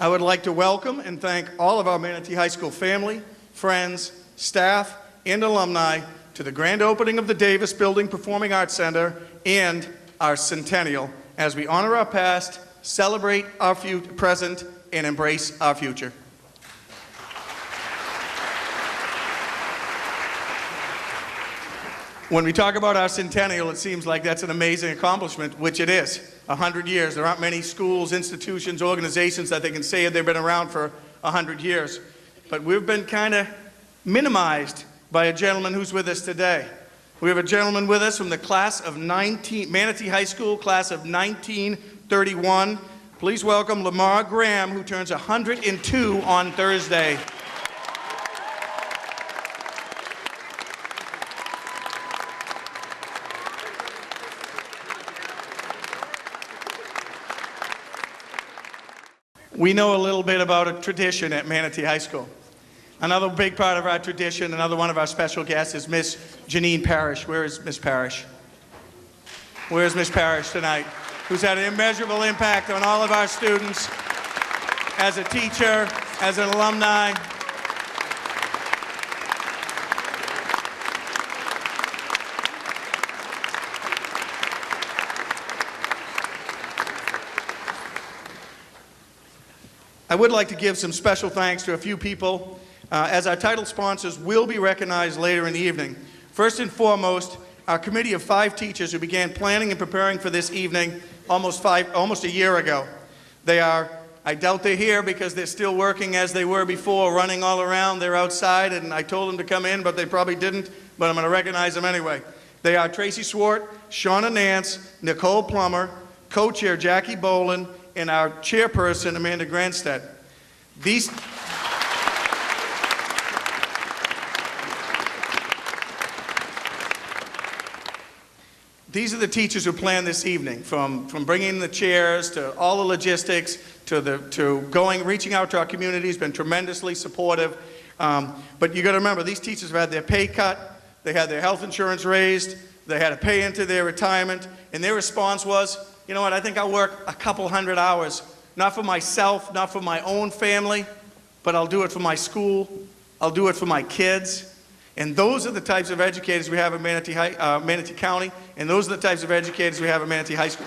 I would like to welcome and thank all of our Manatee High School family, friends, staff, and alumni to the grand opening of the Davis Building Performing Arts Center and our Centennial as we honor our past, celebrate our present, and embrace our future. When we talk about our Centennial, it seems like that's an amazing accomplishment, which it is. 100 years. There aren't many schools, institutions, organizations that they can say they've been around for 100 years. But we've been kind of minimized by a gentleman who's with us today. We have a gentleman with us from the class of Manatee High School, class of 1931. Please welcome Lamar Graham, who turns 102 on Thursday. We know a little bit about a tradition at Manatee High School. Another big part of our tradition, another one of our special guests is Miss Janine Parrish. Where is Miss Parrish? Where's Miss Parrish tonight? Who's had an immeasurable impact on all of our students as a teacher, as an alumni. I would like to give some special thanks to a few people as our title sponsors will be recognized later in the evening. First and foremost, our committee of 5 teachers who began planning and preparing for this evening almost a year ago. I doubt they're here because they're still working as they were before, running all around. They're outside, and I told them to come in, but they probably didn't, but I'm going to recognize them anyway. They are Tracy Swart, Shauna Nance, Nicole Plummer, co-chair Jackie Boland, and our chairperson, Amanda Granstead. These are the teachers who planned this evening, from bringing the chairs to all the logistics to reaching out to our communities, been tremendously supportive. But you got to remember, these teachers have had their pay cut, they had their health insurance raised, they had to pay into their retirement, and their response was, you know what, I think I'll work a couple hundred hours, not for myself, not for my own family, but I'll do it for my school, I'll do it for my kids. And those are the types of educators we have at Manatee County, and those are the types of educators we have at Manatee High School.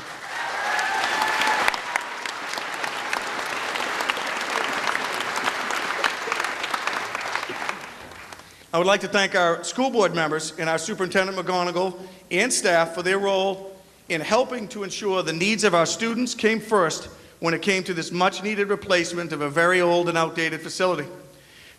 I would like to thank our school board members and our Superintendent McGonigal and staff for their role in helping to ensure the needs of our students came first when it came to this much-needed replacement of a very old and outdated facility.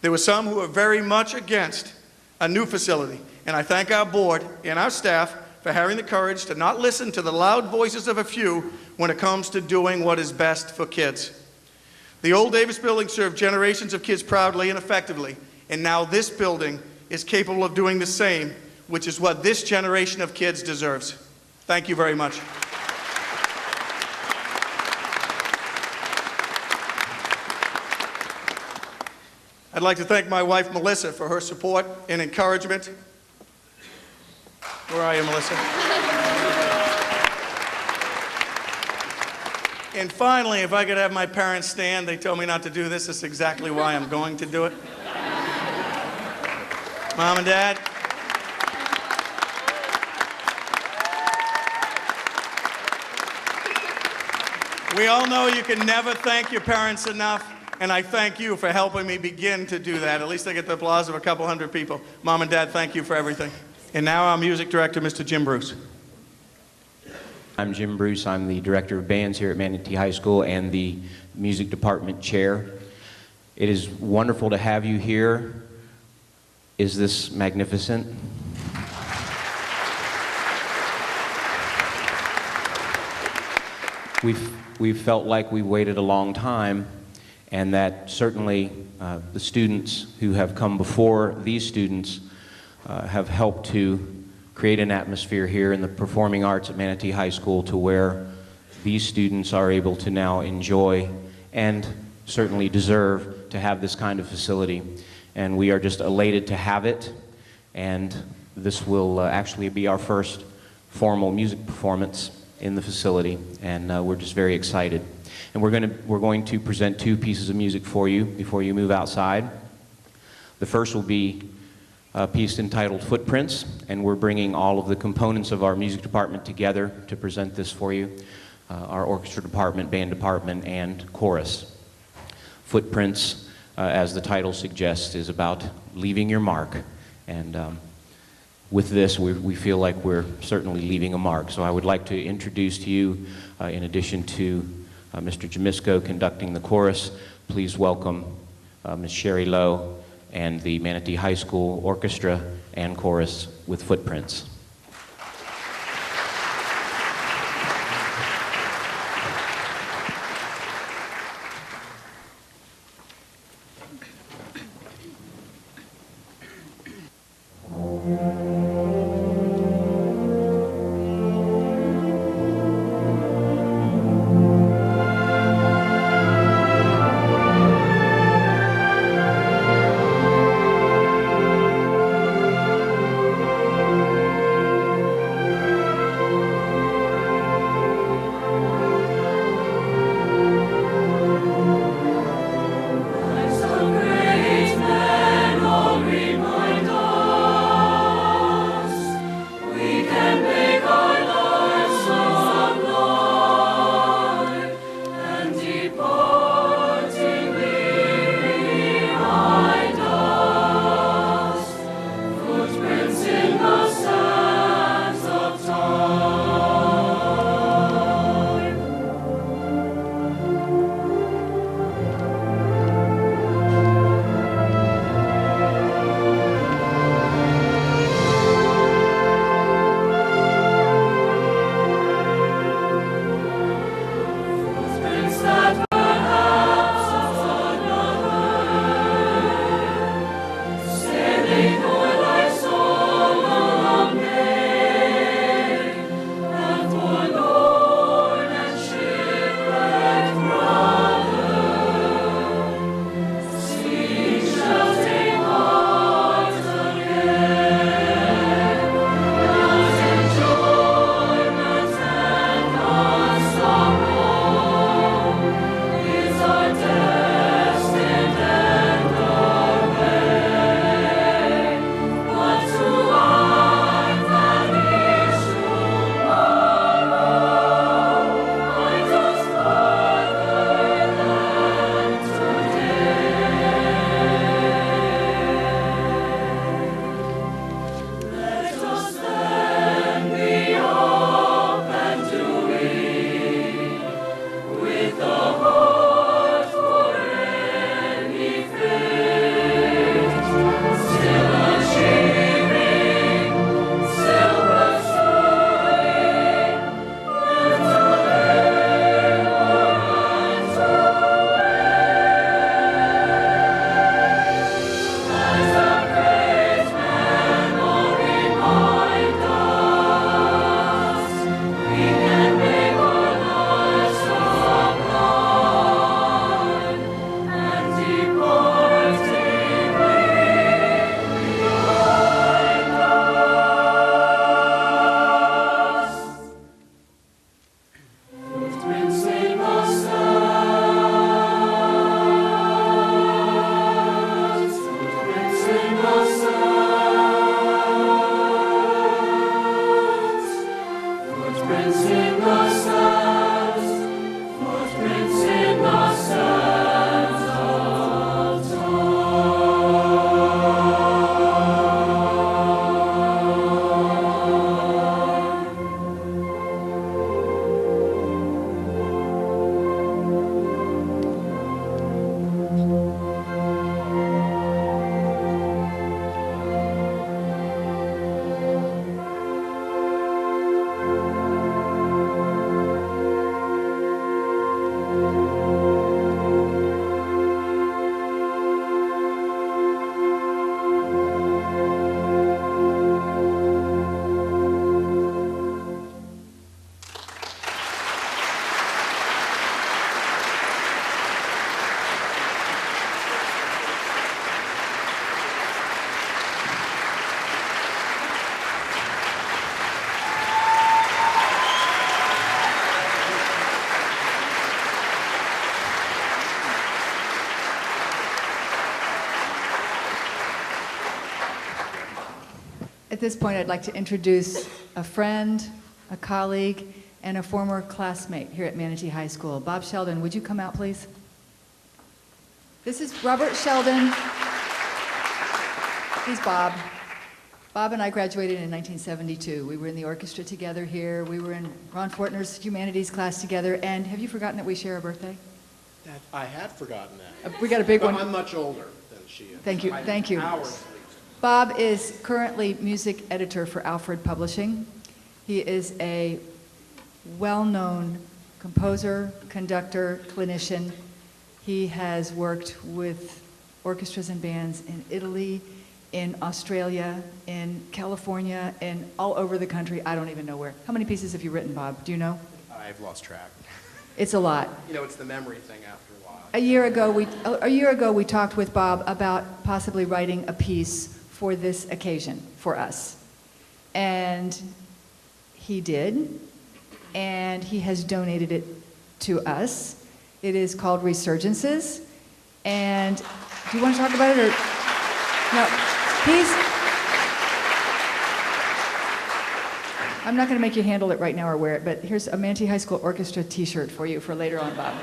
There were some who were very much against a new facility, and I thank our board and our staff for having the courage to not listen to the loud voices of a few when it comes to doing what is best for kids. The old Davis building served generations of kids proudly and effectively, and now this building is capable of doing the same, which is what this generation of kids deserves. Thank you very much. I'd like to thank my wife, Melissa, for her support and encouragement. Where are you, Melissa? And finally, if I could have my parents stand, they told me not to do this. This is exactly why I'm going to do it. Mom and Dad. We all know you can never thank your parents enough, and I thank you for helping me begin to do that. At least I get the applause of a couple hundred people. Mom and Dad, thank you for everything. And now our music director, Mr. Jim Bruce. I'm Jim Bruce. I'm the director of bands here at Manatee High School and the music department chair. It is wonderful to have you here. Is this magnificent? We've felt like we waited a long time, and that certainly the students who have come before these students have helped to create an atmosphere here in the performing arts at Manatee High School to where these students are able to now enjoy and certainly deserve to have this kind of facility. And we are just elated to have it, and this will actually be our first formal music performance in the facility, and we're just very excited. And we're going to present two pieces of music for you before you move outside. The first will be a piece entitled Footprints, and we're bringing all of the components of our music department together to present this for you. Our orchestra department, band department, and chorus. Footprints, as the title suggests, is about leaving your mark. And with this, we feel like we're certainly leaving a mark. So I would like to introduce to you, in addition to Mr. Jamisko conducting the chorus, please welcome Ms. Sherry Lowe and the Manatee High School Orchestra and Chorus with Footprints. At this point, I'd like to introduce a friend, a colleague, and a former classmate here at Manatee High School. Bob Sheldon, would you come out, please? This is Robert Sheldon. He's Bob. Bob and I graduated in 1972. We were in the orchestra together here. We were in Ron Fortner's humanities class together. And have you forgotten that we share a birthday? I had forgotten that. We got a big But one. I'm much older than she is. Thank you, thank you. Hours at least. Bob is currently music editor for Alfred Publishing. He is a well-known composer, conductor, clinician. He has worked with orchestras and bands in Italy, in Australia, in California, and all over the country. I don't even know where. How many pieces have you written, Bob? Do you know? I've lost track. It's a lot. You know, it's the memory thing after a while. A year ago, we talked with Bob about possibly writing a piece for this occasion for us. And he did, and he has donated it to us. It is called Resurgences. And do you want to talk about it, or? No, I'm not going to make you handle it right now or wear it, but here's a Manatee High School Orchestra t-shirt for you for later on, Bob.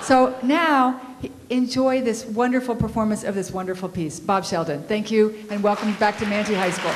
So now, enjoy this wonderful performance of this wonderful piece. Bob Sheldon, thank you, and welcome back to Manatee High School.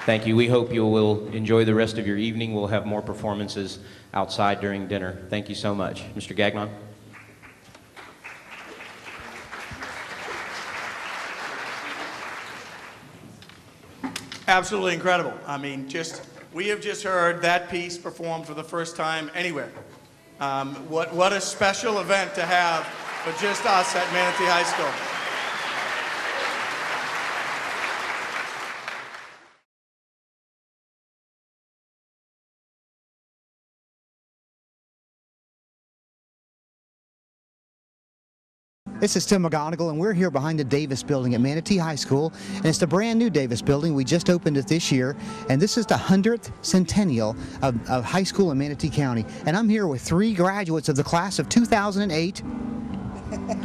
Thank you. We hope you will enjoy the rest of your evening. We'll have more performances outside during dinner. Thank you so much. Mr. Gagnon? Absolutely incredible. I mean, we have just heard that piece performed for the first time anywhere. What a special event to have for just us at Manatee High School. This is Tim McGonigal, and we're here behind the Davis Building at Manatee High School, and it's the brand new Davis Building. We just opened it this year, and this is the 100th Centennial of high school in Manatee County. And I'm here with 3 graduates of the class of 2008.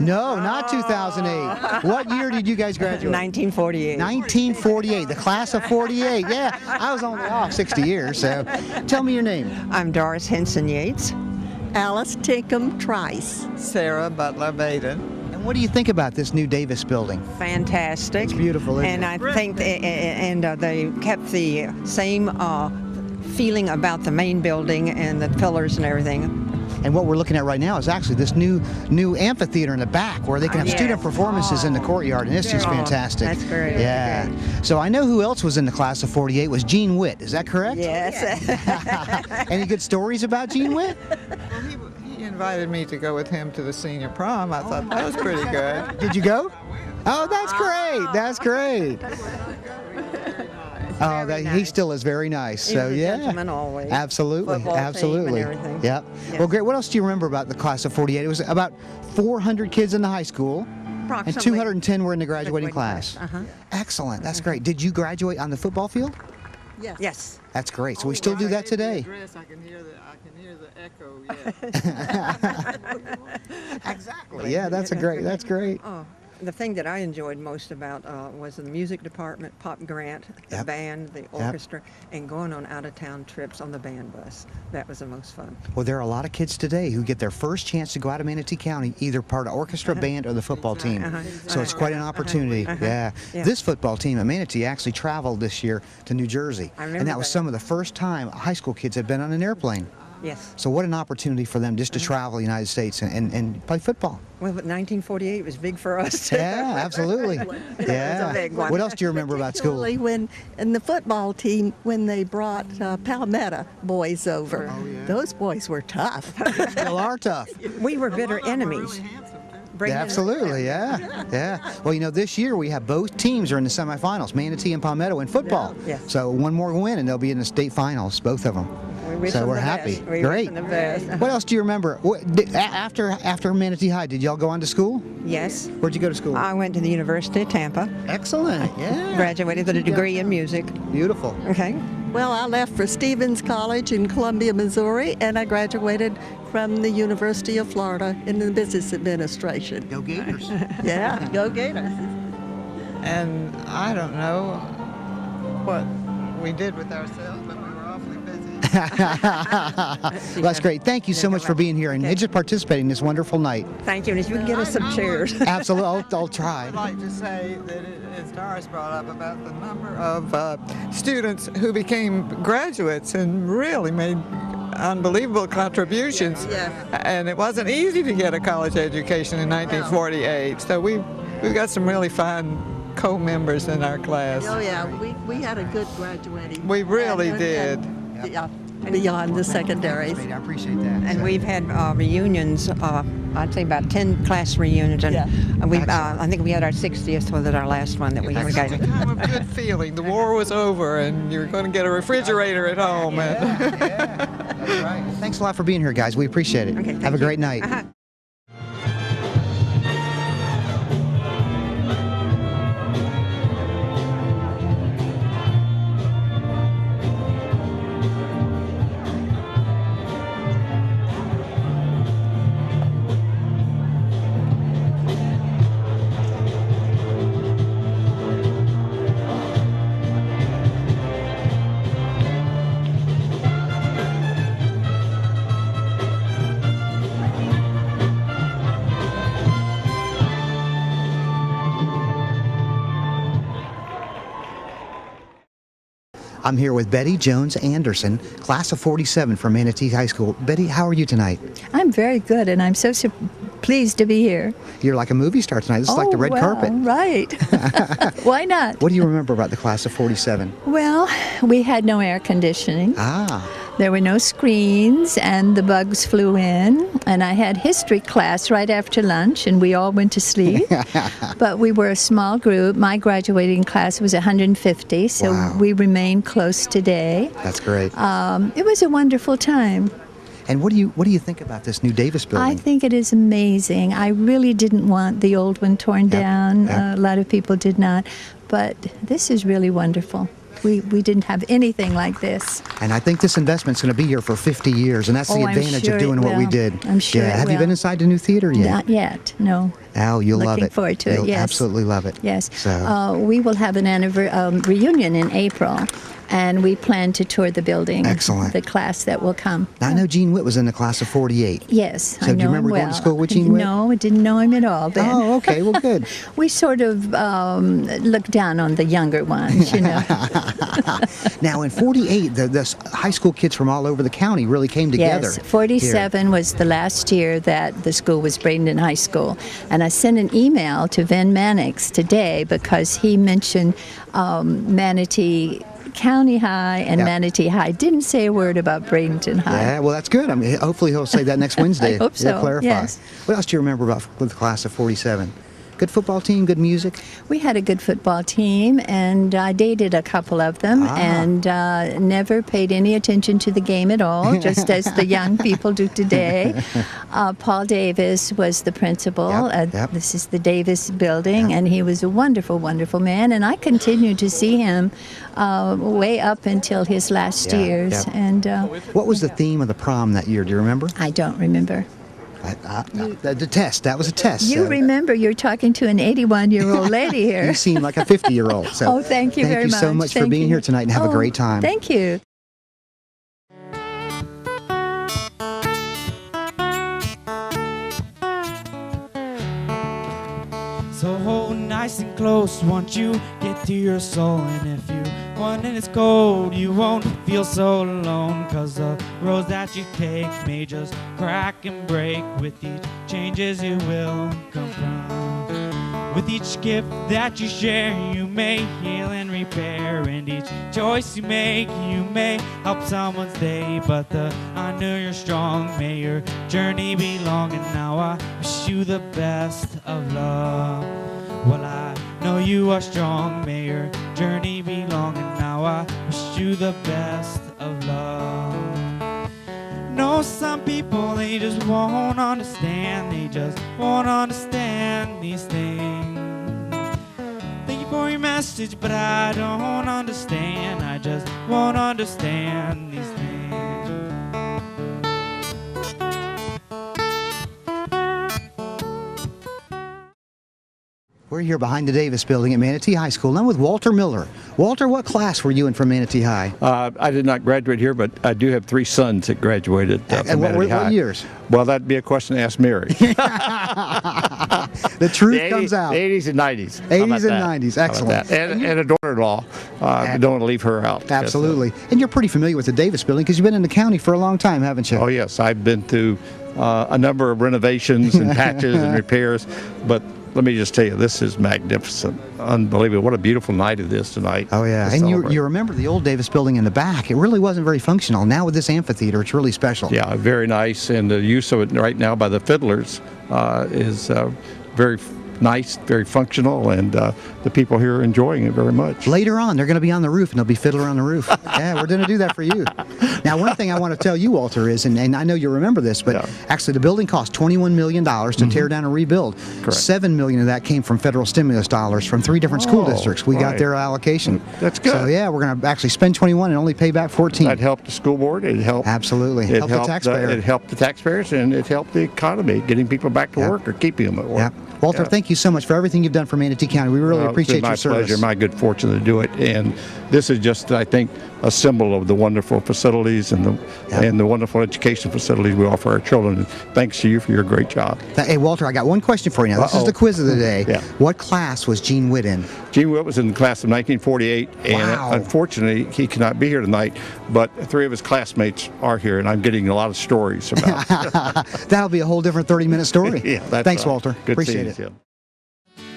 No, not 2008. What year did you guys graduate? 1948. 1948, the class of 48. Yeah, I was only off 60 years, so tell me your name. I'm Doris Henson Yates. Alice Tinkham Trice. Sarah Butler Baden. And what do you think about this new Davis Building? Fantastic. It's beautiful, isn't and it? I think they kept the same feeling about the main building and the pillars and everything. And what we're looking at right now is actually this new amphitheater in the back where they can have Yes. student performances in the courtyard, and it's just Oh, fantastic. that's great. Yeah. That's So I know who else was in the class of 48 was Gene Witt. Is that correct? Yes. Any good stories about Gene Witt? Well, he invited me to go with him to the senior prom. I thought that was pretty good. Did you go? Oh, that's great. That's great. Oh, Very he nice. still is very nice. He So was a yeah, gentleman always. absolutely, Football team and absolutely. everything. Yep. Yeah. Well, great. What else do you remember about the class of 48? It was about 400 kids in the high school, and Approximately. 210 were in the graduating class. Uh-huh. Excellent. That's great. Did you graduate on the football field? Yes. Yes. That's great. So we still do that today. I can hear the echo. Yeah. Exactly. Yeah, that's great. Oh, the thing that I enjoyed most about was the music department, Pop Grant, the Yep. band, the orchestra, and going on out-of-town trips on the band bus. That was the most fun. Well, there are a lot of kids today who get their first chance to go out of Manatee County, either part of orchestra, band, or the football team. So it's quite an opportunity. Yeah. Yeah. This football team at Manatee actually traveled this year to New Jersey, I and remember that was that. some of the first time high school kids had been on an airplane. Yes. So what an opportunity for them just to travel the United States and play football. Well, but 1948 was big for us, too. Yeah, absolutely. Yeah. big one. What else do you remember about school? Particularly when, in the football team, when they brought Palmetto boys over. Oh, yeah. Those boys were tough. Still are tough. We were bitter enemies. Bring Yeah, it- absolutely, yeah. Well, you know, this year we have both teams are in the semifinals, Manatee and Palmetto in football. Yeah. So one more win and they'll be in the state finals, both of them. We wish So them we're the happy. best. We wish Great. them the best. What else do you remember? After Manatee High, did y'all go on to school? Yes. Where'd you go to school? I went to the University of Tampa, Excellent, yeah. graduated with a degree in music. Beautiful. Okay. Well, I left for Stevens College in Columbia, Missouri, and I graduated from the University of Florida in the business administration. Go Gators. Yeah, go Gators. And I don't know what we did with ourselves, but we were awfully busy. Well, that's great. Thank you so much for being here and Okay. just participating in this wonderful night. Thank you. And if you can get us some chairs. Absolutely, I'll try. I'd like to say that, as Doris brought up, about the number of students who became graduates and really made unbelievable contributions. Yes. And it wasn't easy to get a college education in 1948. So we've got some really fine co-members in our class. Oh, yeah, we had a good graduating. We really did. Yeah, beyond the secondaries. I appreciate that. And we've had reunions, I'd say about 10 class reunions. And Yeah. we've, I think we had our 60th, was it our last one that we got? It was a time of good feeling. The war was over, and you're going to get a refrigerator at home. That's right. Thanks a lot for being here, guys. We appreciate it. Okay, Have thank a you. great night. Uh-huh. I'm here with Betty Jones Anderson, class of 47 from Manatee High School. Betty, how are you tonight? I'm very good, and I'm so pleased to be here. You're like a movie star tonight. This is like the red carpet. Right. Why not? What do you remember about the class of 47? Well, we had no air conditioning. There were no screens, and the bugs flew in. And I had history class right after lunch, and we all went to sleep. But we were a small group. My graduating class was 150, so Wow. we remain close today. That's great. It was a wonderful time. And what do you think about this new Davis building? I think it is amazing. I really didn't want the old one torn down. Yep. A lot of people did not. But this is really wonderful. We didn't have anything like this. And I think this investment's going to be here for 50 years, and that's the I'm advantage sure of doing it what we will. did. I'm sure Yeah. it Have you will. been inside the new theater yet? Not yet, no. Oh, you'll love it. Looking forward to it, You'll yes. absolutely love it. Yes. So, We will have an reunion in April, and we plan to tour the building. Excellent. The class that will come. now I know Gene Witt was in the class of 48. Yes, So I know do you remember him going well. to school with Gene Witt? No, I didn't know him at all then. Oh, okay. Well, good. We sort of look down on the younger ones, you know. Now, in 48, the high school kids from all over the county really came together. Yes, 47 was the last year that the school was Bradenton High School. And I sent an email to Vin Mannix today because he mentioned Manatee County High and Yep. Manatee High. Didn't say a word about Bradenton High. Yeah, well, that's good. I mean, hopefully he'll say that next Wednesday. I hope He'll so, clarify. yes. What else do you remember about the class of 47? Good football team, good music? We had a good football team, and I dated a couple of them, and never paid any attention to the game at all, just as the young people do today. Paul Davis was the principal. Yep. This is the Davis building, and he was a wonderful, wonderful man, and I continued to see him way up until his last Yeah, years. yep. And What was the theme of the prom that year? Do you remember? I don't remember. The test. That was a test. You so remember you're talking to an 81-year-old lady here. You seem like a 50-year-old. So Oh, thank you very much. Thank you so much for Thank being you. here tonight, and have a Oh, great time. Thank you. So hold nice and close once you get to your soul. And if you want and it's cold, you won't feel so alone. Cause the roads that you take may just crack and break. With each changes you will confront. With each gift that you share, you may heal and repair. And each choice you make, you may help someone's day. But I know you're strong, may your journey be long. And now I wish you the best of luck. Well, I know you are strong, may your journey be long. And now I wish you the best of luck. No, some people, they just won't understand. They just won't understand these things. Thank you for your message, but I don't understand. I just won't understand these things. We're here behind the Davis building at Manatee High School. I'm with Walter Miller. Walter, what class were you in from Manatee High? I did not graduate here, but I do have 3 sons that graduated from And Manatee High. what years? Well, that'd be a question to ask Mary. The truth comes out. The 80s and 90s. 80s and 90s. Excellent. And a daughter-in-law. I don't want to leave her out. Absolutely. And you're pretty familiar with the Davis building because you've been in the county for a long time, haven't you? Oh, yes. I've been through a number of renovations and patches and repairs, but let me just tell you, this is magnificent. Unbelievable. What a beautiful night it is tonight. Oh, yeah. to And celebrate. you remember the old Davis building in the back. It really wasn't very functional. Now with this amphitheater, it's really special. Yeah, very nice. And the use of it right now by the fiddlers is very nice, very functional, and the people here are enjoying it very much. Later on, they're going to be on the roof, and they'll be fiddler on the roof. Yeah, we're going to do that for you. Now, one thing I want to tell you, Walter, is, and I know you remember this, but actually the building cost $21 million to tear down and rebuild. Correct. $7 million of that came from federal stimulus dollars from 3 different school districts. We got right. their allocation. That's good. So, yeah, we're going to actually spend 21 and only pay back 14. That helped the school board. It helped. Absolutely. It Helped the taxpayer. It helped the taxpayers, and it helped the economy, getting people back to work or keeping them at work. Yeah. Walter, thank you so much for everything you've done for Manatee County. We really appreciate your service. It's my pleasure, my good fortune to do it. And this is just, I think, a symbol of the wonderful facilities and the wonderful education facilities we offer our children. And thanks to you for your great job. Hey, Walter, I got one question for you now. This is the quiz of the day. Yeah. What class was Gene Witt in? Gene Wilt was in the class of 1948, and Wow. unfortunately, he cannot be here tonight, but 3 of his classmates are here, and I'm getting a lot of stories about That'll be a whole different 30-minute story. Yeah, that's Thanks, right. Walter. Good Appreciate seeing it. you.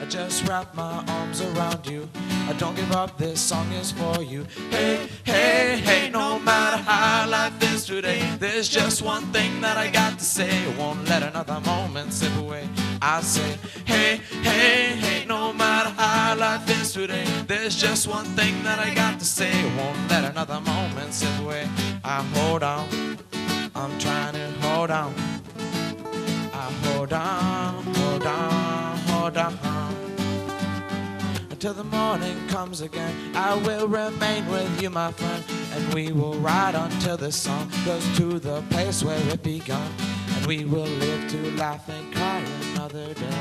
I just wrap my arms around you. I don't give up, this song is for you. Hey, hey, hey, no matter how life is today, there's just one thing that I got to say. Won't let another moment slip away. I say, hey, hey, hey, no matter how life is today, there's just one thing that I got to say. Won't let another moment slip away. I hold on, I'm trying to hold on. I hold on, hold on, hold on. Until the morning comes again, I will remain with you, my friend. And we will ride until the sun goes to the place where it begun. And we will live to laugh and cry another day.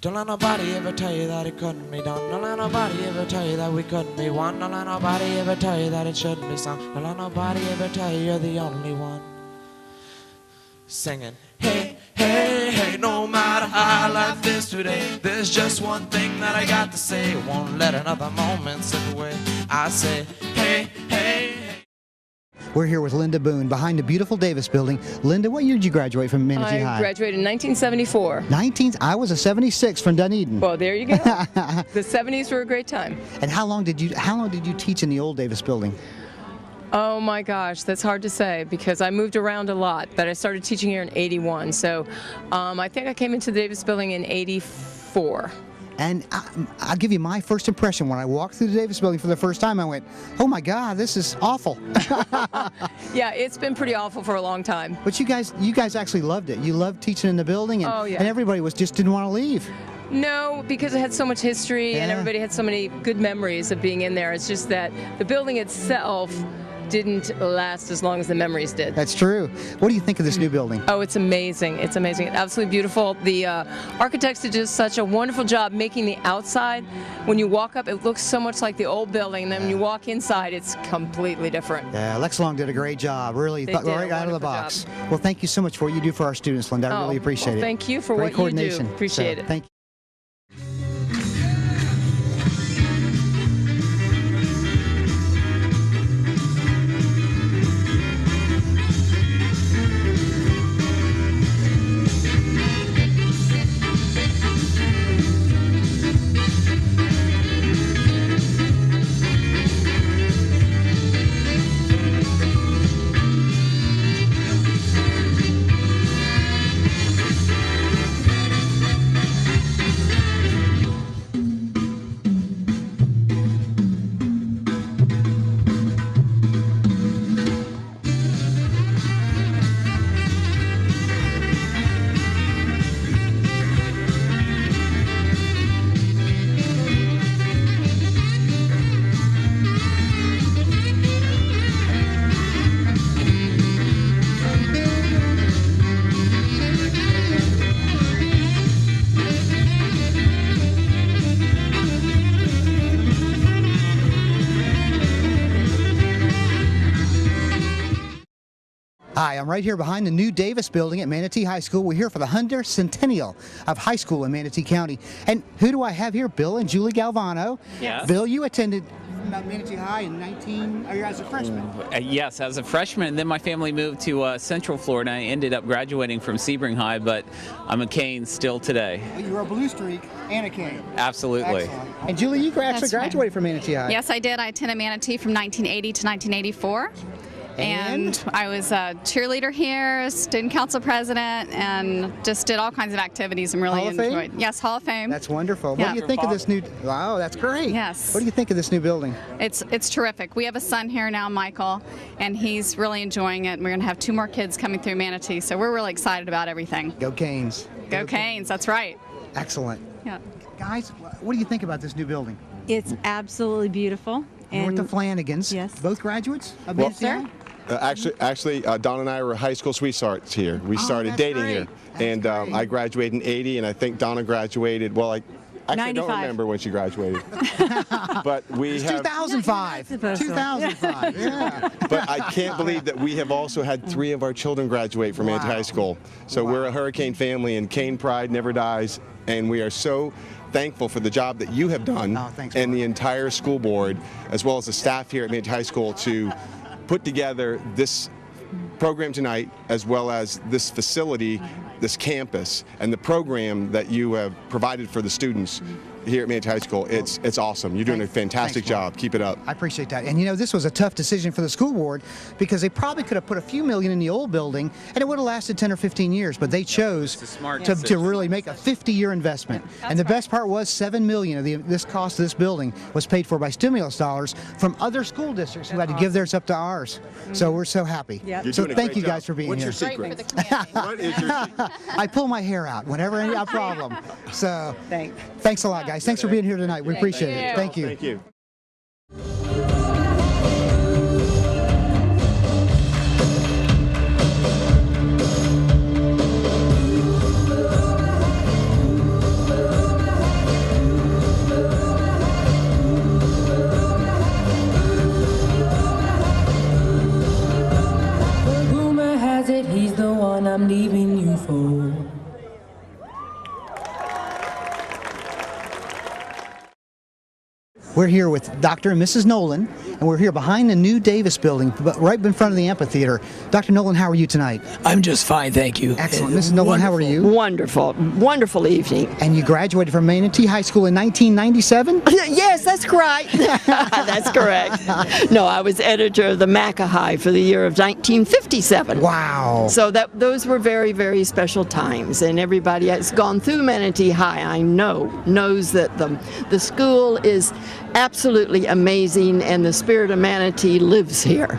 Don't let nobody ever tell you that it couldn't be done. Don't let nobody ever tell you that we couldn't be one. Don't let nobody ever tell you that it shouldn't be sung. Don't let nobody ever tell you you're the only one. Singing, hey, hey, hey, no matter how life is today, there's just one thing that I got to say. Won't let another moment slip away. I say, hey, hey, hey. We're here with Linda Boone behind the beautiful Davis building. Linda, what year did you graduate from Manatee High? I graduated in 1974. I was a 76 from Dunedin. Well, there you go. The 70s were a great time. And how long did you teach in the old Davis building? Oh my gosh, that's hard to say because I moved around a lot, but I started teaching here in 81. So I think I came into the Davis building in 84. And I'll give you my first impression. When I walked through the Davis building for the first time, I went, oh my God, this is awful. Yeah, it's been pretty awful for a long time. But you guys actually loved it. You loved teaching in the building, and, Oh, yeah. and everybody just didn't want to leave. No, because it had so much history and Yeah. everybody had so many good memories of being in there. It's just that the building itself didn't last as long as the memories did. That's true. What do you think of this new building? Oh, it's amazing. It's amazing. It's absolutely beautiful. The architects did just such a wonderful job making the outside. When you walk up, it looks so much like the old building, and then when you walk inside, it's completely different. Yeah, Lex Long did a great job. Really, They did a right out of the wonderful box. job. Well, thank you so much for what you do for our students, Linda. I really appreciate well, it. thank you for Great what you do. coordination. Appreciate it. Thank you. Hi, I'm right here behind the new Davis building at Manatee High School. We're here for the 100th Centennial of high school in Manatee County. And who do I have here? Bill and Julie Galvano. Yes. Bill, you attended Manatee High in as a freshman. Yes, as a freshman, and then my family moved to Central Florida. I ended up graduating from Sebring High, but I'm a Cane still today. You were a Blue Streak and a Cane. Absolutely. Excellent. And Julie, you actually That's right. graduated from Manatee High. Yes, I did. I attended Manatee from 1980 to 1984. And I was a cheerleader here, student council president, and just did all kinds of activities and really Hall of Fame? enjoyed. Yes, Hall of Fame. That's wonderful. Yeah. What do you think of this new? Wow, that's great. Yes. What do you think of this new building? It's terrific. We have a son here now, Michael, and he's really enjoying it. And we're going to have 2 more kids coming through Manatee, so we're really excited about everything. Go Canes. Go Canes, that's right. Excellent. Yeah. Guys, what do you think about this new building? It's absolutely beautiful. North of Flanagans. Yes. Both graduates of Yes, Manatee sir. High? Actually, Don and I were high school sweethearts here. We started that's dating great. here. That's And great. I graduated in 80, and I think Donna graduated, well, Actually, I 95. don't remember when she graduated. But we It's have. 2005. 2005. Yeah. But I can't believe that we have also had 3 of our children graduate from Manatee High School. So we're a hurricane family, and Cane pride never dies. And we are so thankful for the job that you have done and the entire school board, as well as the staff here at Manatee High School, to put together this program tonight, as well as this facility, this campus, and the program that you have provided for the students here at Manatee High School. It's awesome. You're doing a fantastic job. Keep it up. I appreciate that. And you know, this was a tough decision for the school board because they probably could have put a few million in the old building and it would have lasted 10 or 15 years, but they chose to really make a 50-year investment. And the best part was $7 million of this cost of this building was paid for by stimulus dollars from other school districts who had to give theirs up to ours. So we're so happy. So thank you guys for being here. What's your secret? What is your secret? I pull my hair out whenever I have a problem. So thanks a lot, guys. Thanks for being here tonight. We appreciate it. Thank you. Thank you. Rumor has it he's the one I'm leaving you for. We're here with Dr. and Mrs. Nolan, and we're here behind the new Davis building, right in front of the amphitheater. Dr. Nolan, how are you tonight? I'm just fine, thank you. Excellent. Mrs. Nolan, how are you? Wonderful. Wonderful evening. And you graduated from Manatee High School in 1997? Yes, that's correct. That's correct. No, I was editor of the Macahai for the year of 1957. Wow. So those were very, very special times, and everybody that's gone through Manatee High, I know, knows that the school is absolutely amazing, and the spirit of Manatee lives here.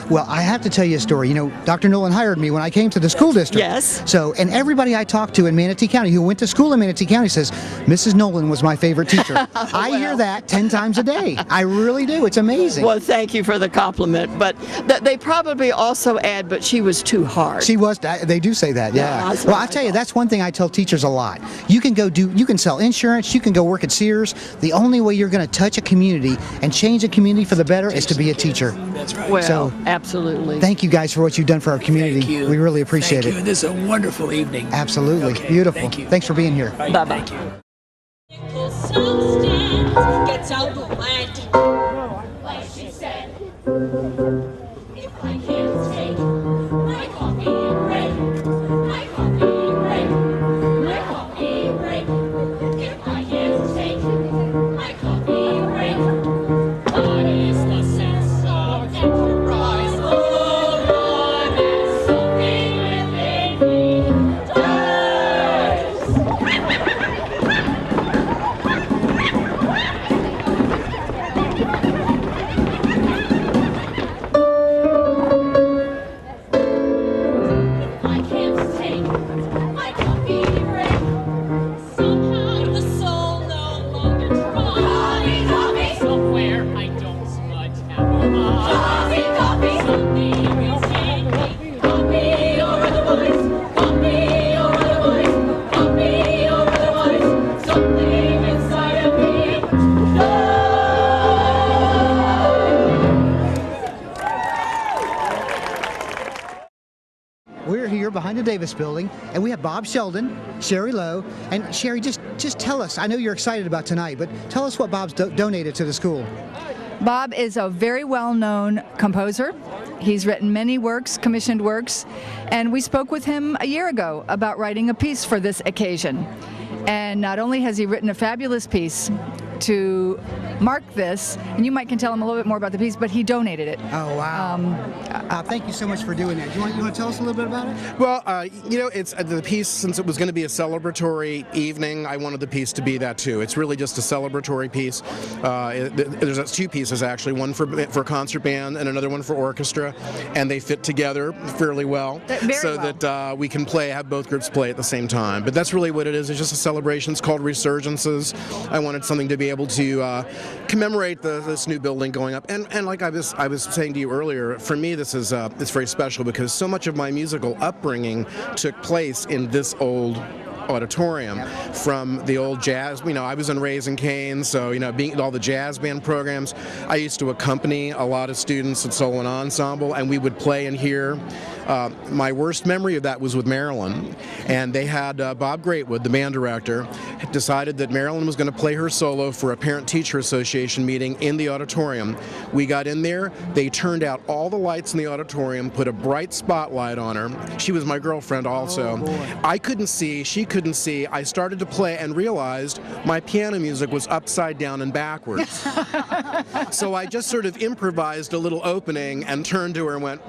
Well, I have to tell you a story. You know, Dr. Nolan hired me when I came to the school district. Yes. So, and everybody I talked to in Manatee County who went to school in Manatee County says, Mrs. Nolan was my favorite teacher. I hear that 10 times a day. I really do. It's amazing. Well, thank you for the compliment, but they probably also add, but she was too hard. She was. They do say that, yeah. Well, I tell you, that's one thing I tell teachers a lot. You can you can sell insurance, you can go work at Sears. The only way you're going to touch a community and change a community for the better is to be a teacher. That's right. Well, so, absolutely. Thank you guys for what you've done for our community. Thank you. We really appreciate Thank it. you. This is a wonderful evening. Absolutely. Okay, Beautiful. thank you. Thanks for being here. Bye-bye. Thank you. Gets out the lead. Like she said, if I can't take my coffee break, my coffee break, my coffee break, if I can't take my coffee break, what is the sense of enterprise? Oh, Lord, there's something within me I can't take my coffee break. Somehow the soul no longer tries. Coffee, somewhere I don't smudge have a mind. Coffee, something will take me. Coffee or otherwise. Coffee or otherwise. Coffee or otherwise. Something inside of me knows. We're here behind the Davis building, and we have Bob Sheldon, Sherry Lowe, and Sherry, just tell us, I know you're excited about tonight, but tell us what Bob's donated to the school. Bob is a very well-known composer. He's written many works, commissioned works, and we spoke with him a year ago about writing a piece for this occasion. And not only has he written a fabulous piece to mark this, and you might can tell him a little bit more about the piece, but he donated it. Oh, wow. Thank you so much for doing that. You want to tell us a little bit about it? Well, you know, it's the piece, since it was going to be a celebratory evening, I wanted the piece to be that too. It's really just a celebratory piece. There's 2 pieces actually, one for concert band and another one for orchestra, and they fit together fairly well, that we can have both groups play at the same time. But that's really what it is. It's just a celebration. It's called Resurgences. I wanted something to be able to commemorate this new building going up. And like I was saying to you earlier, for me this is it's very special because so much of my musical upbringing took place in this old auditorium from the old jazz. I was in Raising Cane's, so being all the jazz band programs, I used to accompany a lot of students at solo and ensemble, and we would play in here. My worst memory of that was with Marilyn, and they had Bob Greatwood, the band director, had decided that Marilyn was going to play her solo for a Parent-Teacher Association meeting in the auditorium. We got in there, they turned out all the lights in the auditorium, put a bright spotlight on her. She was my girlfriend also. I couldn't see, she couldn't see. I started to play and realized my piano music was upside down and backwards. So I just sort of improvised a little opening and turned to her and went,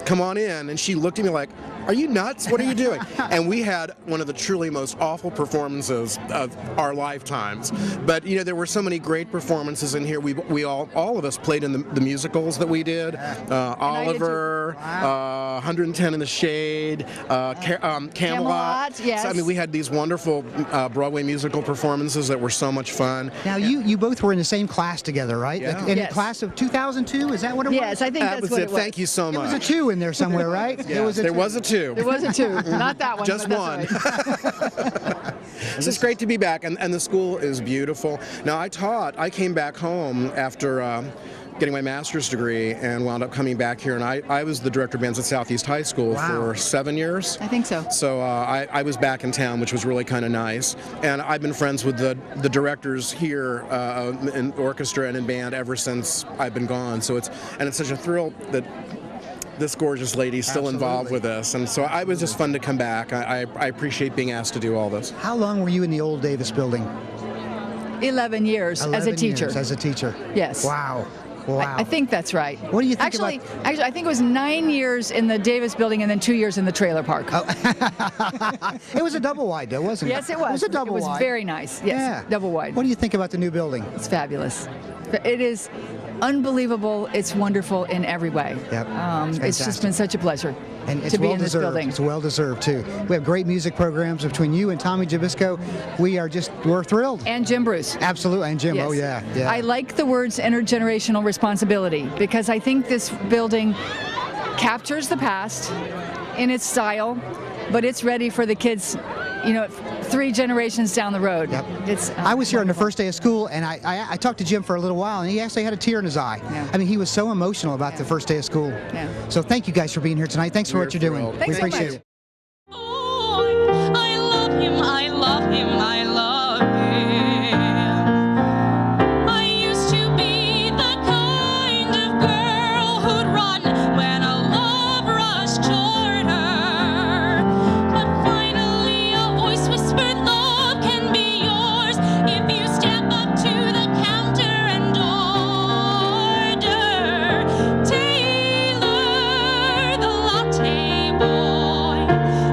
"Come on in," and she looked at me like, "Are you nuts? What are you doing?" And we had one of the truly most awful performances of our lifetimes. But there were so many great performances in here. We all of us played in the musicals that we did. Oliver, 110 in the Shade, Camelot. Yes. So, we had these wonderful Broadway musical performances that were so much fun. Now you both were in the same class together, right? Yeah. In the class of 2002, is that what it was? Yes, I think That that's was what it. it was. Thank you so much. There was a 2 in there somewhere, right? Yeah, There was a there 2. was a 2. There was a 2, not that one. Just but one. that's right. It's just great to be back, and the school is beautiful. Now, I came back home after getting my master's degree and wound up coming back here, and I was the director of bands at Southeast High School for 7 years. I think so. So I was back in town, which was really kind of nice. And I've been friends with the directors here in orchestra and in band ever since I've been gone. So it's such a thrill that this gorgeous lady's still involved with us, and so it was just fun to come back. I appreciate being asked to do all this. How long were you in the old Davis building? 11 years as a teacher. Years as a teacher. Yes. Wow. Wow. I think that's right. What do you think Actually, I think it was 9 years in the Davis building and then 2 years in the trailer park. It was a double wide, though, wasn't it? Yes, it was. It was a double wide. It was very nice. Yes, Yeah. double wide. What do you think about the new building? It's fabulous. It is unbelievable. It's wonderful in every way. Yep. It's just been such a pleasure and it's to be well in this deserved. building. It's well deserved too. We have great music programs between you and Tommy Jabisco. We're thrilled. And Jim Bruce. Absolutely, and Jim. Yes. Oh yeah. I like the words intergenerational responsibility because I think this building captures the past in its style, but it's ready for the kids, 3 generations down the road. Yep. It's. I was here on the first day of school, and I talked to Jim for a little while, and he actually had a tear in his eye. Yeah. He was so emotional about the first day of school. Yeah. So thank you guys for being here tonight. Thanks for what you're doing. Thanks we so appreciate much. it. I love him, I love him, I love him. I used to be the kind of girl who'd run when a love rush toward her. But finally a voice whispered, love can be yours if you step up to the counter and order. Taylor, the latte boy,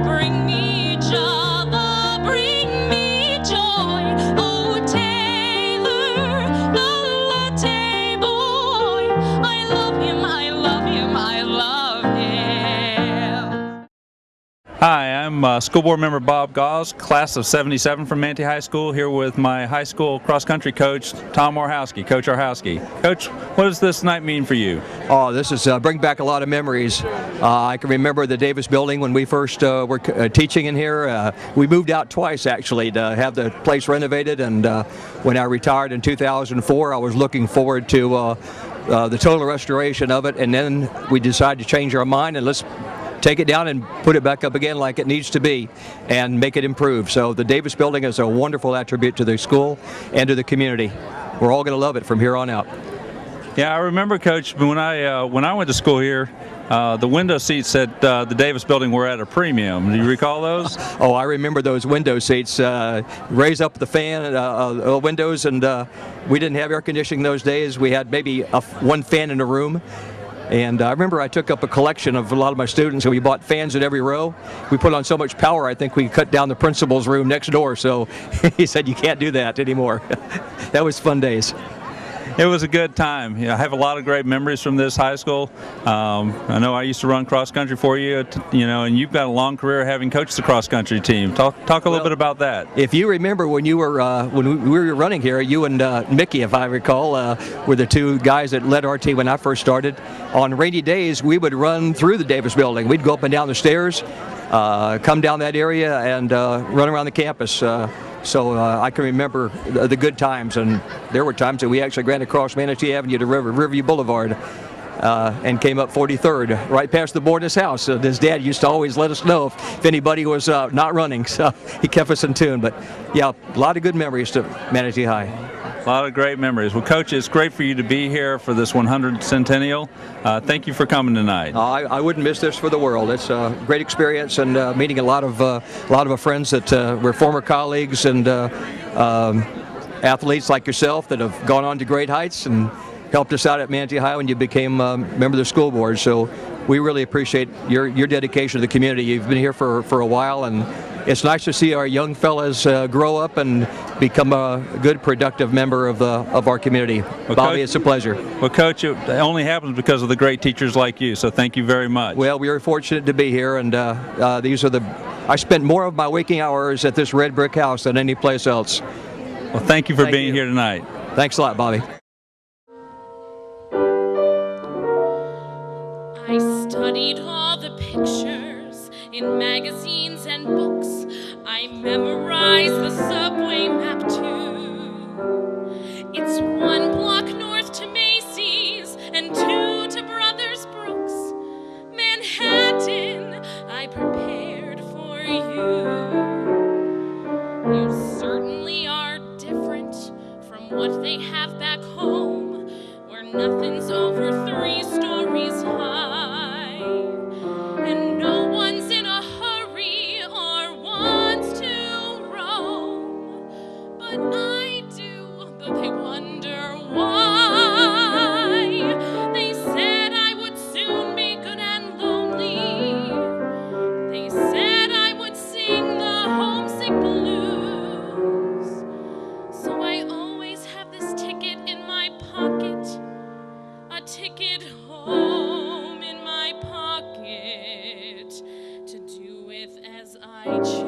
bring me Java, bring me joy. Oh, Taylor, the latte boy, I love him, I love him, I love him. Hi, I'm School Board Member Bob Gauze, class of 77 from Manatee High School, here with my high school cross-country coach, Tom Orhowski. Coach Orhowski. Coach, what does this night mean for you? Oh, this is bring back a lot of memories. I can remember the Davis building when we first were teaching in here. We moved out twice, actually, to have the place renovated, and when I retired in 2004, I was looking forward to the total restoration of it, and then we decided to change our mind and let's take it down and put it back up again like it needs to be and make it improve. So the Davis building is a wonderful attribute to the school and to the community. We're all going to love it from here on out. Yeah, I remember, Coach, when I went to school here, the window seats at the Davis building were at a premium. Do you recall those? Oh, I remember those window seats. Raise up the fan windows, and we didn't have air conditioning those days. We had maybe one fan in a room. And I remember I took up a collection of a lot of my students, and we bought fans in every row. We put on so much power, I think we cut down the principal's room next door, so he said, you can't do that anymore. That was fun days. It was a good time. I have a lot of great memories from this high school. I know I used to run cross country for you, and you've got a long career having coached the cross country team. Talk a little bit about that. If you remember when you were when we were running here, you and Mickey, if I recall, were the 2 guys that led our team when I first started. On rainy days, we would run through the Davis building. We'd go up and down the stairs. come down that area and run around the campus. So I can remember the good times, and there were times that we actually ran across Manatee Avenue to Riverview Boulevard and came up 43rd, right past the board's house. His dad used to always let us know if anybody was not running, so he kept us in tune. But yeah, a lot of good memories to Manatee High. A lot of great memories. Well, Coach, it's great for you to be here for this 100th Centennial. Thank you for coming tonight. I wouldn't miss this for the world. It's a great experience, and meeting a lot of friends that were former colleagues and athletes like yourself that have gone on to great heights and helped us out at Manatee High when you became a member of the school board. So we really appreciate your dedication to the community. You've been here for a while, and it's nice to see our young fellas grow up and become a good, productive member of our community. Well, Bobby, Coach, it's a pleasure. Well, Coach, it only happens because of the great teachers like you, so thank you very much. Well, we are fortunate to be here, and I spent more of my waking hours at this red brick house than any place else. Well, thank you for being here tonight. Thanks a lot, Bobby. I studied all the pictures in magazines and books. I memorized the subway map too. It's 1 block north to Macy's and 2 to Brothers Brooks. Manhattan, I prepared for you. You certainly are different from what they have back home, where nothing's over 3 stories high. And no one's in a hurry or wants to roam. But I do, though they wonder why. They said I would soon be good and lonely. They said I would sing the homesick blues. So I always have this ticket in my pocket, a ticket home in my pocket, to do with as I choose.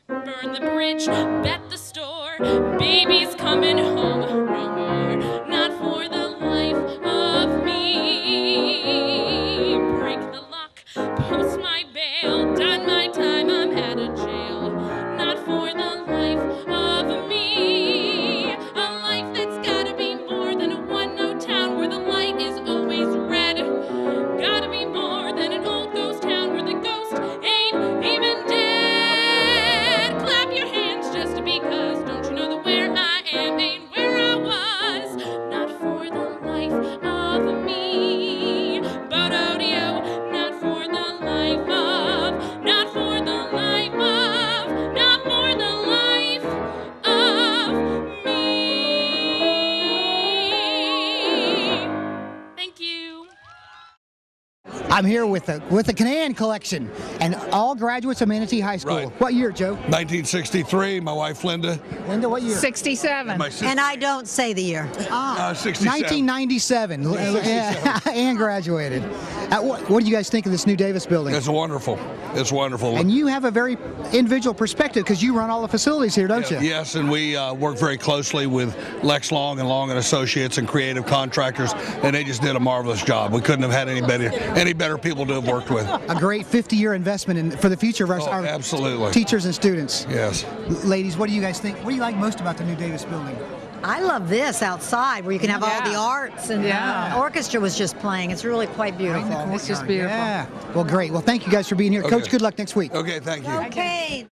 Burn the bridge, bet the store, baby's coming home no more, not for the life of me. Break the lock, post my bail, done my time, I'm out of jail, not for the life of me. A life that's gotta be more than a one-note town where the light is always red. Gotta be more than an old ghost town where the ghost ain't even dead. Clap your hands just because, don't you know that where I am ain't where I was. Not for the life of me. Bododio, not for the life of, not for the life of, not for the life of me. Thank you. I'm here with the Canaan collection and all graduates of Manatee High School. Right. What year, Joe? 1963, my wife Linda. Linda, what year? 67. And I don't say the year. 67. 1997. Yeah, Ann graduated. What do you guys think of this new Davis building? It's wonderful. It's wonderful. And you have a very individual perspective because you run all the facilities here, don't you? Yes, and we work very closely with Lex Long and Long and Associates and creative contractors, and they just did a marvelous job. We couldn't have had any better people to have worked with. A great 50-year investment for the future of our absolutely. Teachers and students. Yes. Ladies, what do you guys think? What do you like most about the new Davis building? I love this outside where you can have all the arts and the orchestra was just playing. It's really quite beautiful. It's just beautiful. Yeah. Well, great. Well, thank you guys for being here. Okay. Coach, good luck next week. Okay, thank you. Okay.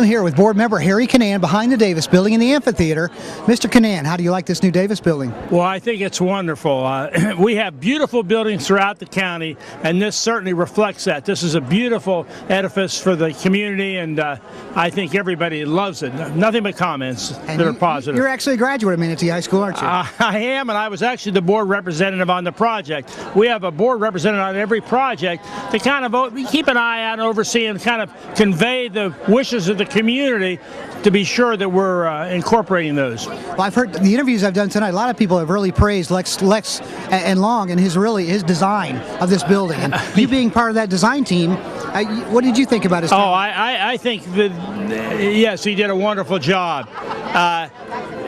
I'm here with board member Harry Canaan behind the Davis Building in the amphitheater. Mr. Canaan, how do you like this new Davis Building? Well, I think it's wonderful. We have beautiful buildings throughout the county, and this certainly reflects that. This is a beautiful edifice for the community, and I think everybody loves it. Nothing but comments that are positive. You're actually a graduate of Manatee High School, aren't you? I am, and I was actually the board representative on the project. We have a board representative on every project to kind of keep an eye out and oversee and kind of convey the wishes of the community to be sure that we're incorporating those. Well, I've heard the interviews I've done tonight, a lot of people have really praised Lex and Long and his design of this building. And you being part of that design team, what did you think about his? I think that, yes, he did a wonderful job.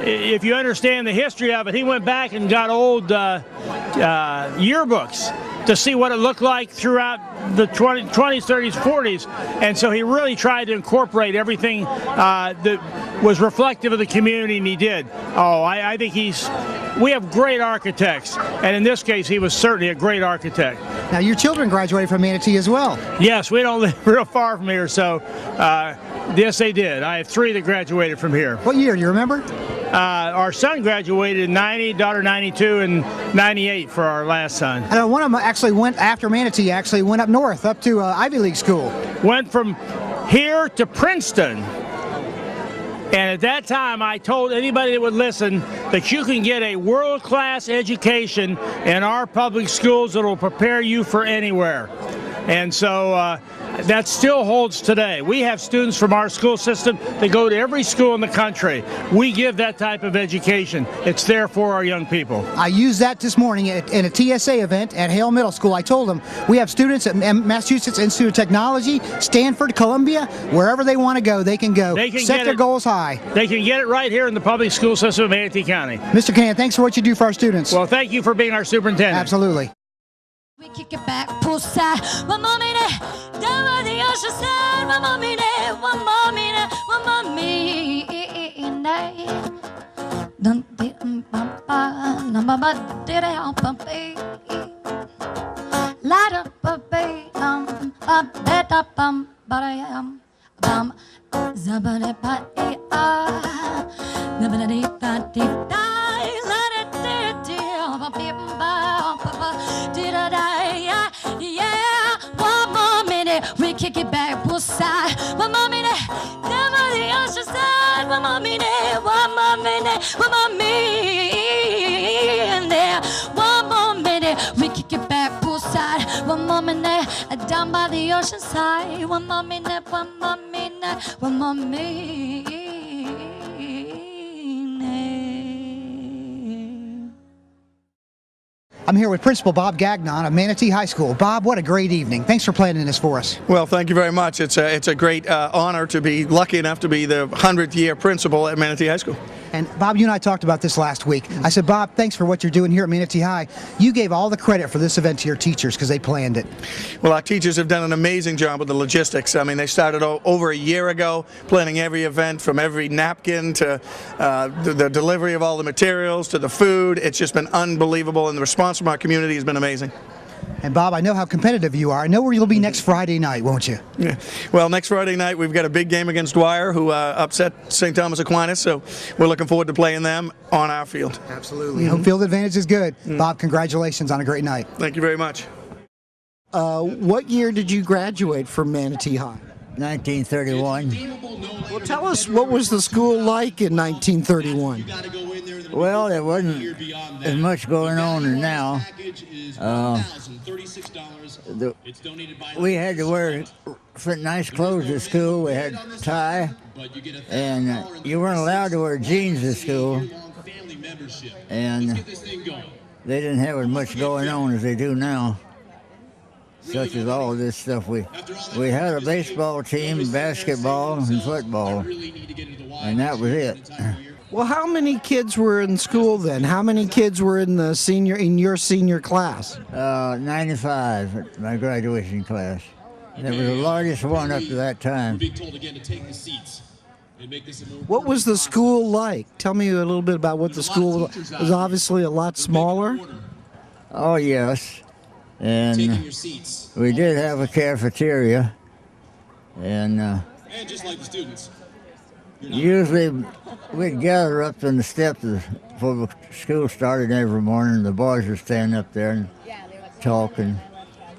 If you understand the history of it, he went back and got old yearbooks to see what it looked like throughout the 20s, 30s, 40s. And so he really tried to incorporate everything that was reflective of the community, and he did. I think we have great architects, and in this case, he was certainly a great architect. Now, your children graduated from Manatee as well. Yes, we don't live real far from here, so yes, they did. I have 3 that graduated from here. What year, do you remember? Our son graduated in 90, daughter 92, and 98 for our last son. I know one of them actually went after Manatee, went up north, up to Ivy League school. Went from here to Princeton. And at that time, I told anybody that would listen that you can get a world-class education in our public schools that will prepare you for anywhere. And so that still holds today. We have students from our school system that go to every school in the country. We give that type of education. It's there for our young people. I used that this morning in a TSA event at Hale Middle School. I told them we have students at Massachusetts Institute of Technology, Stanford, Columbia, wherever they want to go, they can go. Set their goals high. They can get it right here in the public school system of Manatee County. Mr. Canaan, thanks for what you do for our students. Well, thank you for being our superintendent. Absolutely. We kick it back, pull side. One more minute, down by the ocean side. One more minute, one more minute, one more minute. Dun dum bum ba, num ba ba did it bum ba. Light up a bay, ba da bum ba da bum. Zabba ba e ah, zabba da ba di da. Let it di ba bim ba ba di da da. Yeah, one more minute, we kick it back, pull side. One more minute, down on the ocean side. One more minute, one more minute, one more minute. One more minute, we kick it back, pull side. One more minute, down by the ocean side. One more minute, one more minute, one more minute. I'm here with Principal Bob Gagnon of Manatee High School. Bob, what a great evening. Thanks for planning this for us. Well, thank you very much. It's a great honor to be lucky enough to be the 100th year principal at Manatee High School. And Bob, you and I talked about this last week. I said, Bob, thanks for what you're doing here at Manatee High. You gave all the credit for this event to your teachers because they planned it. Well, our teachers have done an amazing job with the logistics. I mean, they started over a year ago planning every event, from every napkin to the delivery of all the materials to the food. It's just been unbelievable, and the response from our community has been amazing. And Bob, I know how competitive you are. I know where you'll be next Friday night, won't you? Yeah. Well, next Friday night we've got a big game against Dwyer, who upset St. Thomas Aquinas, so we're looking forward to playing them on our field. Absolutely. Home field advantage is good. Bob, congratulations on a great night. Thank you very much. What year did you graduate from Manatee High? 1931. Well, tell us, what was the school like in 1931? Well, there wasn't as much going on as now. We had to wear nice clothes at school. We had tie, and you weren't allowed to wear jeans to school. And they didn't have as much going on as they do now, such as all this stuff. We had a baseball team, basketball, and football, and that was it. Well, how many kids were in school then? How many kids were in your senior class? 95 at my graduation class. And it was the largest one up to that time. What was the school like? Tell me a little bit about what the school was. It was obviously a lot smaller. Oh, yes. And we did have a cafeteria. And just like the students. Usually we'd gather up in the steps before school started every morning. The boys would stand up there and talk and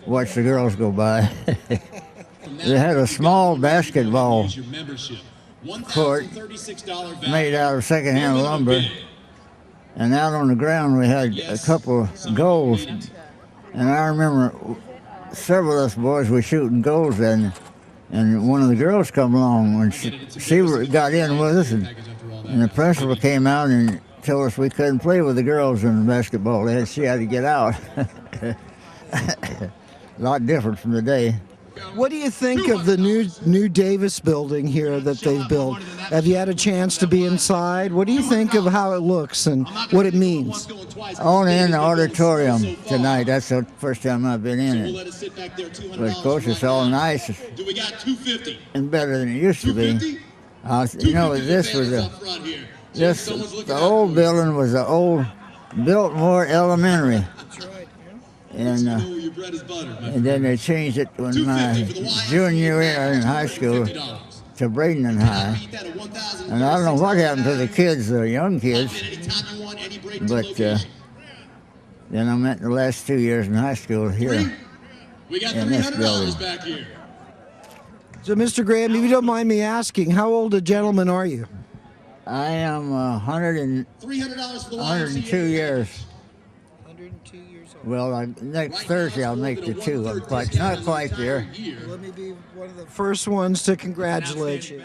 watch the girls go by. They had a small basketball court made out of secondhand lumber, and out on the ground we had a couple of goals. And I remember several of us boys were shooting goals then, and one of the girls come along when she got in with us, and the principal came out and told us we couldn't play with the girls in basketball. She had to get out. A lot different from today. What do you think of the new Davis building here that they've built? Have you had a chance to be inside? What do you think of how it looks and what it means? Only in the auditorium tonight. That's the first time I've been in it. But of course it's all nice and better than it used to be. You know, the old building was the old Biltmore Elementary. And then they changed it when my junior year in high school to Bradenton High. And I don't know what happened to the kids, the young kids, but then I met the last 2 years in high school here in this building. So, Mr. Graham, if you don't mind me asking, how old a gentleman are you? I am 102 years. Well, next Thursday I'll make the 2. I'm not quite there. Let me be one of the first ones to congratulate you.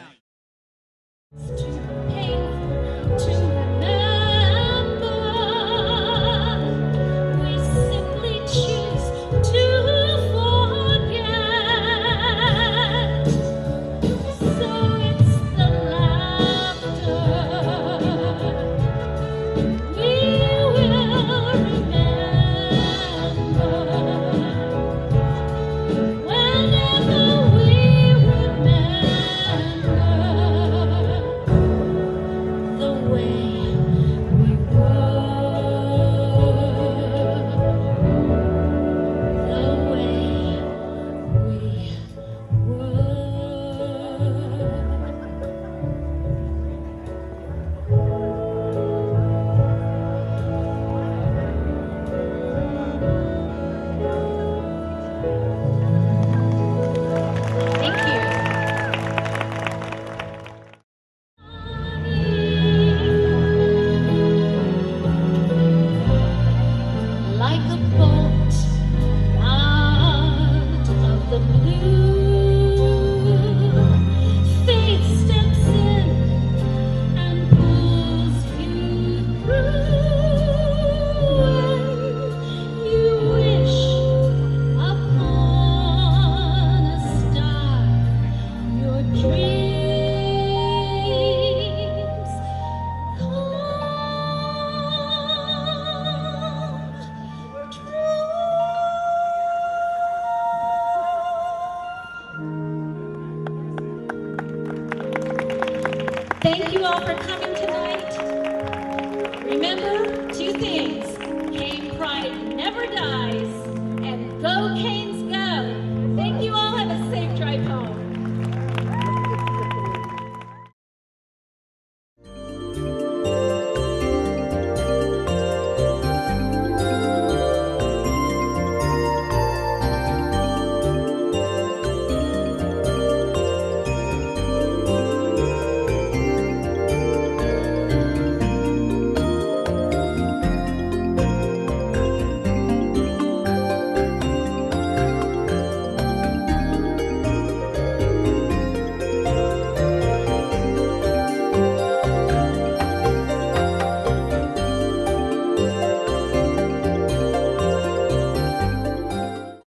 Thank you all for coming tonight.